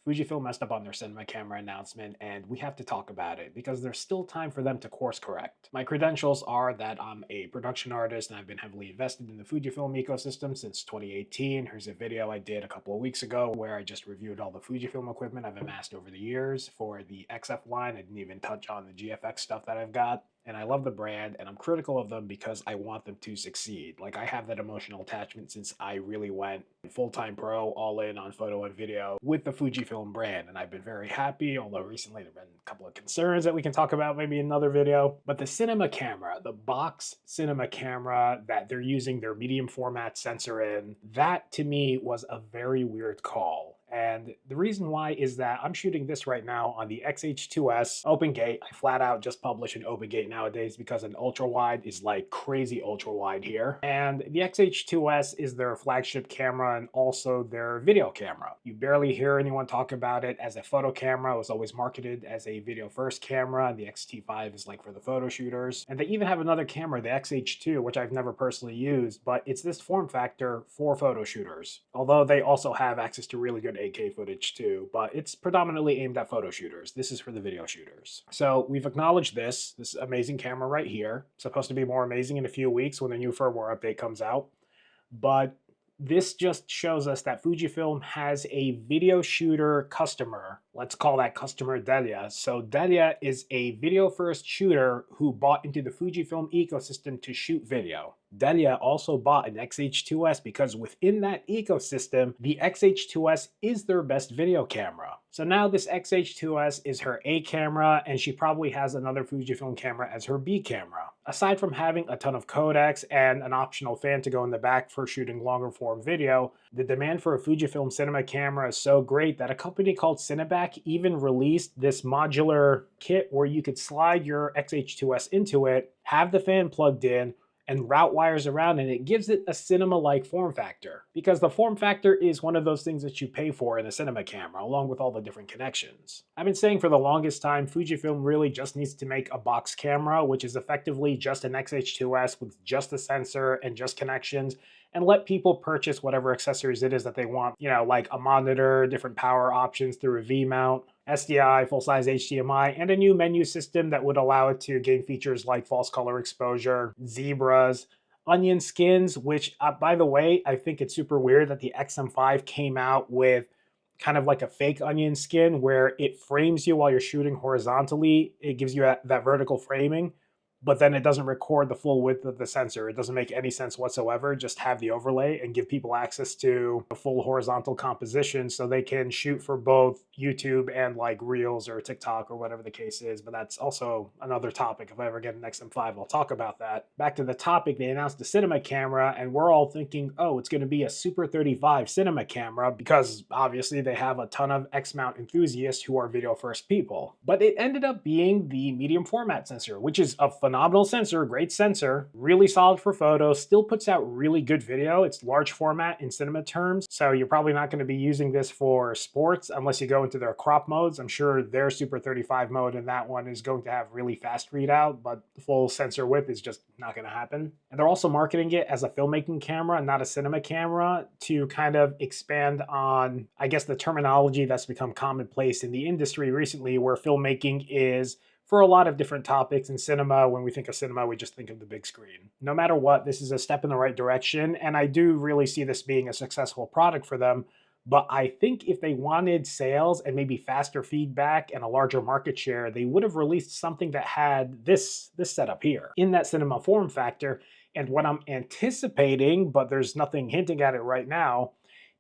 Fujifilm messed up on their cinema camera announcement, and we have to talk about it because there's still time for them to course correct. My credentials are that I'm a production artist and I've been heavily invested in the Fujifilm ecosystem since 2018. Here's a video I did a couple of weeks ago where I just reviewed all the Fujifilm equipment I've amassed over the years for the XF line. I didn't even touch on the GFX stuff that I've got. And I love the brand and I'm critical of them because I want them to succeed. Like, I have that emotional attachment since I really went full-time pro, all in on photo and video with the Fujifilm brand. And I've been very happy, although recently there have been a couple of concerns that we can talk about maybe in another video. But the cinema camera, the box cinema camera that they're using their medium format sensor in, that to me was a very weird call. And the reason why is that I'm shooting this right now on the XH2S open gate. I flat out just publish an open gate nowadays because an ultra wide is like crazy ultra wide here. And the XH2S is their flagship camera and also their video camera. You barely hear anyone talk about it as a photo camera. It was always marketed as a video first camera. The XT5 is like for the photo shooters. And they even have another camera, the XH2, which I've never personally used, but it's this form factor for photo shooters. Although they also have access to really good 8K footage too, but it's predominantly aimed at photo shooters. This is for the video shooters. So we've acknowledged this amazing camera right here. Supposed to be more amazing in a few weeks when the new firmware update comes out. But this just shows us that Fujifilm has a video shooter customer. Let's call that customer Delia. So Delia is a video first shooter who bought into the Fujifilm ecosystem to shoot video. Delia also bought an XH2S because within that ecosystem, the XH2S is their best video camera. So now this XH2S is her A camera, and she probably has another Fujifilm camera as her B camera. Aside from having a ton of codecs and an optional fan to go in the back for shooting longer form video, the demand for a Fujifilm cinema camera is so great that a company called Cinebac even released this modular kit where you could slide your XH2S into it, have the fan plugged in, and route wires around, and it gives it a cinema-like form factor. Because the form factor is one of those things that you pay for in a cinema camera, along with all the different connections. I've been saying for the longest time, Fujifilm really just needs to make a box camera, which is effectively just an XH2S with just the sensor and just connections, and let people purchase whatever accessories it is that they want. You know, like a monitor, different power options through a V-mount, SDI, full-size HDMI, and a new menu system that would allow it to gain features like false color exposure, zebras, onion skins, which, by the way, I think it's super weird that the XM5 came out with kind of like a fake onion skin where it frames you while you're shooting horizontally. It gives you that vertical framing, but then it doesn't record the full width of the sensor. It doesn't make any sense whatsoever. Just have the overlay and give people access to the full horizontal composition so they can shoot for both YouTube and like Reels or TikTok or whatever the case is. But that's also another topic. If I ever get an XM5, I'll talk about that. Back to the topic, they announced the cinema camera and we're all thinking, oh, it's gonna be a Super 35 cinema camera because obviously they have a ton of X-mount enthusiasts who are video first people. But it ended up being the medium format sensor, which is a phenomenal sensor, great sensor, really solid for photos, still puts out really good video. It's large format in cinema terms, so you're probably not going to be using this for sports unless you go into their crop modes. I'm sure their Super 35 mode in that one is going to have really fast readout, but the full sensor width is just not going to happen. And they're also marketing it as a filmmaking camera, not a cinema camera, to kind of expand on, I guess, the terminology that's become commonplace in the industry recently, where filmmaking is for a lot of different topics in cinema. When we think of cinema, we just think of the big screen. No matter what, this is a step in the right direction, and I do really see this being a successful product for them. But I think if they wanted sales and maybe faster feedback and a larger market share, they would have released something that had this setup here in that cinema form factor. And what I'm anticipating, but there's nothing hinting at it right now,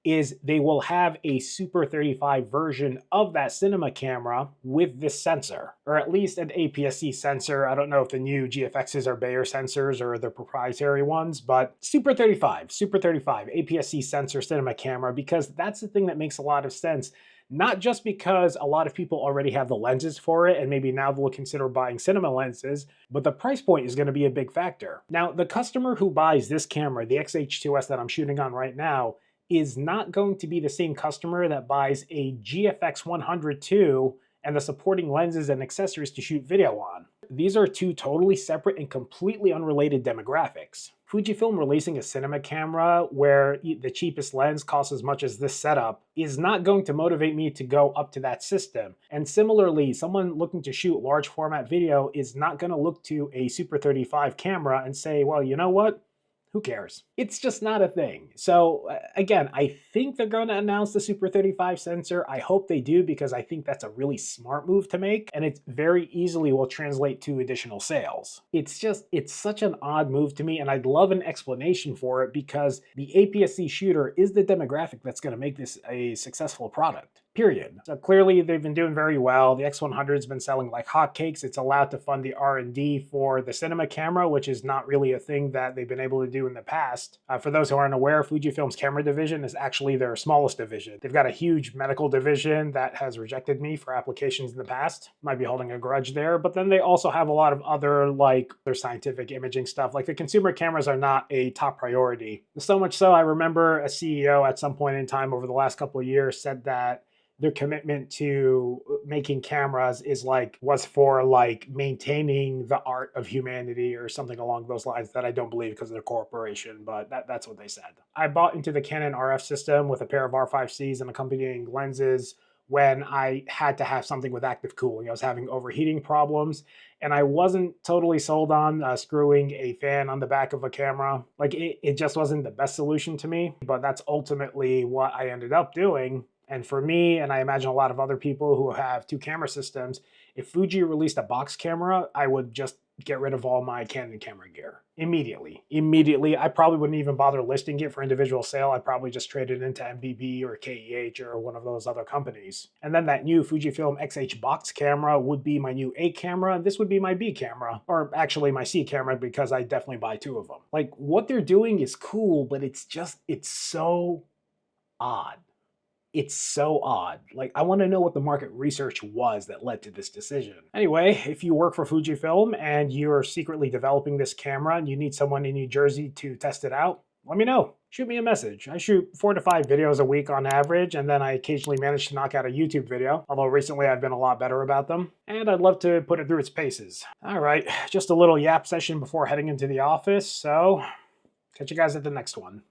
is they will have a Super 35 version of that cinema camera with this sensor, or at least an APS-C sensor. I don't know if the new GFXs are Bayer sensors or the proprietary ones, but Super 35 APS-C sensor cinema camera, because that's the thing that makes a lot of sense. Not just because a lot of people already have the lenses for it and maybe now they'll consider buying cinema lenses, but the price point is going to be a big factor. Now, the customer who buys this camera, the XH2S that I'm shooting on right now, is not going to be the same customer that buys a GFX 100 II and the supporting lenses and accessories to shoot video on. These are two totally separate and completely unrelated demographics. Fujifilm releasing a cinema camera where the cheapest lens costs as much as this setup is not going to motivate me to go up to that system. And similarly, someone looking to shoot large format video is not going to look to a Super 35 camera and say, well, you know what? Who cares? It's just not a thing. So again, I think they're going to announce the Super 35 sensor. I hope they do because I think that's a really smart move to make, and it very easily will translate to additional sales. It's such an odd move to me, and I'd love an explanation for it because the APS-C shooter is the demographic that's going to make this a successful product. Period. So clearly they've been doing very well. The X100's been selling like hotcakes. It's allowed to fund the R&D for the cinema camera, which is not really a thing that they've been able to do in the past. For those who aren't aware, Fujifilm's camera division is actually their smallest division. They've got a huge medical division that has rejected me for applications in the past. Might be holding a grudge there, but then they also have a lot of other like their scientific imaging stuff. Like the consumer cameras are not a top priority. So much so, I remember a CEO at some point in time over the last couple of years said that their commitment to making cameras was for like maintaining the art of humanity or something along those lines that I don't believe because of their corporation, but that's what they said. I bought into the Canon RF system with a pair of R5Cs and accompanying lenses when I had to have something with active cooling. I was having overheating problems, and I wasn't totally sold on screwing a fan on the back of a camera. Like it just wasn't the best solution to me, but that's ultimately what I ended up doing. And for me, and I imagine a lot of other people who have two camera systems, if Fuji released a box camera, I would just get rid of all my Canon camera gear immediately. Immediately. I probably wouldn't even bother listing it for individual sale. I'd probably just trade it into MBB or KEH or one of those other companies. And then that new Fujifilm XH box camera would be my new A camera, and this would be my B camera, or actually my C camera because I definitely buy two of them. Like what they're doing is cool, but it's so odd. It's so odd. Like, I want to know what the market research was that led to this decision. Anyway, if you work for Fujifilm and you're secretly developing this camera and you need someone in New Jersey to test it out, let me know. Shoot me a message. I shoot 4 to 5 videos a week on average, and then I occasionally manage to knock out a YouTube video, although recently I've been a lot better about them, and I'd love to put it through its paces. All right, just a little yap session before heading into the office, so catch you guys at the next one.